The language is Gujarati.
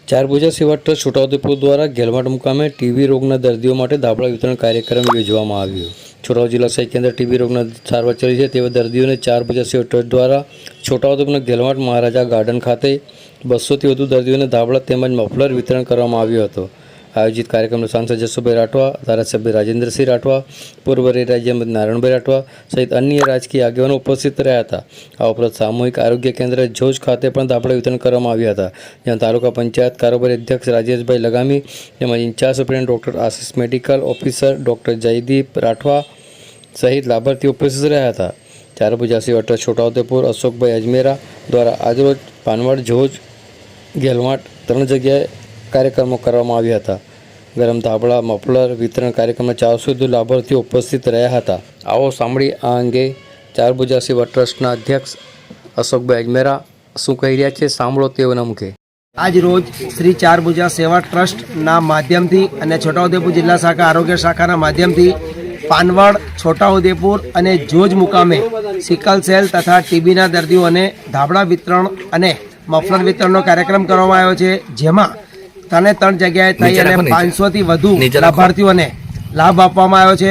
ચારભુજા સેવા ટ્રસ્ટ છોટાઉદેપુર દ્વારા ગેલવાડ મુકામે ટીબી રોગના દર્દીઓ માટે ધાબળા વિતરણ કાર્યક્રમ યોજવામાં આવ્યો। છોટાઉદેપુર જિલ્લા સહાય કેન્દ્ર ટીબી રોગના સારવાર ચાલી છે તેવા દર્દીઓને ચારભુજા સેવા ટ્રસ્ટ દ્વારા છોટાઉદેપુરના ગેલવાડ મહારાજા ગાર્ડન ખાતે 200થી વધુ દર્દીઓને ધાબળા તેમજ મફલર વિતરણ કરવામાં આવ્યો હતો। આયોજિત કાર્યક્રમમાં સાંસદ જસુભાઈ રાઠવા, ધારાસભ્ય રાજેન્દ્રસિંહ રાઠવા, પૂર્વ રાજ્યમંત્રી નારાયણભાઈ રાઠવા સહિત અન્ય રાજકીય આગેવાનો ઉપસ્થિત રહ્યા હતા। આ ઉપરાંત સામૂહિક આરોગ્ય કેન્દ્ર જોજ ખાતે પણ ધાબળા વિતરણ કરવામાં આવ્યા હતા, જ્યાં તાલુકા પંચાયત કારોબારી અધ્યક્ષ રાજેશભાઈ લગામી તેમજ incharge superintendent doctor Ashish, medical officer doctor Jaydeep Rathwa સહિત લાભાર્થીઓ ઉપસ્થિત રહ્યા હતા। ચારભુજા સેવા ટ્રસ્ટ છોટાઉદેપુર અશોકભાઈ અજમેરા દ્વારા આજરોજ પાનવડ, જોજ, ગેલવાડ 3 જગ્યાએ કાર્યક્રમો કરવામાં આવ્યા હતા। ગરમ ધાબળા મફલર વિતરણ કાર્યક્રમમાં 400 વધુ લાભાર્થીઓ ઉપસ્થિત રહ્યા હતા। આવો સાંભળી આ અંગે ચારભુજા સેવા ટ્રસ્ટના અધ્યક્ષ અશોકભાઈ અજમેરા શું કહી રહ્યા છે, સાંભળો તેઓના મુખે। આજ રોજ શ્રી ચારભુજા સેવા ટ્રસ્ટના માધ્યમથી અને છોટાઉદેપુર જિલ્લા શાખા આરોગ્ય શાખાના માધ્યમથી પાનવડ, છોટાઉદેપુર અને જોજ મુકામે સિકલ સેલ તથા ટીબીના દર્દીઓને ધાબળા વિતરણ અને મફલર વિતરણનો કાર્યક્રમ કરવામાં આવ્યો છે, જેમાં 3 જગ્યાએ થઈ અને 500થી વધુ લાભાર્થીઓને લાભ આપવામાં આવ્યો છે।